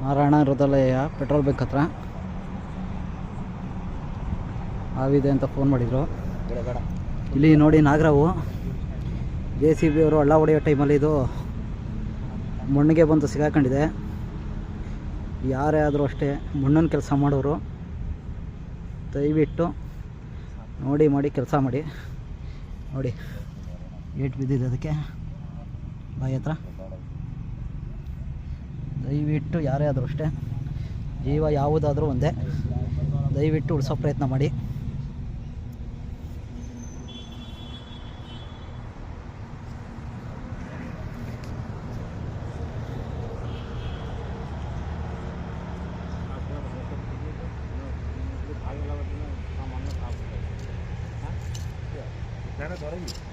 Narayana Hrudayalaya petrol bunk ಹತ್ರ ಆವಿದೆ ಅಂತ phone ಮಾಡಿದರು. ಇಲ್ಲಿ ನೋಡಿ ನಾಗರಾವು JCB ಅವರು ಹಳ್ಳ ಹೊಡೆಯೋ ಟೈಮಲ್ಲಿ ಇದು ಮಣ್ಣಿಗೆ ಬಂದು ಸಿಗಾಕೊಂಡಿದೆ. ಯಾರೇ ಆದರೂ ಅಷ್ಟೇ ಮಣ್ಣನ್ನು ಕೆಲಸ ಮಾಡೋರು ದಯವಿಟ್ಟು ನೋಡಿ ಮಾಡಿ ಕೆಲಸ ಮಾಡಿ. ನೋಡಿ ಏಟು ಬಿದ್ದಿದೆ ಅದಕ್ಕೆ ಬಾಯಿ ಹತ್ರ. ದಯವಿಟ್ಟು ಯಾರೇ ಆದರೂ ಅಷ್ಟೇ, ಜೀವ ಯಾವುದಾದ್ರೂ ಒಂದೇ, ದಯವಿಟ್ಟು ಉಳಿಸೋ ಪ್ರಯತ್ನ ಮಾಡಿ. Cara, agora aí.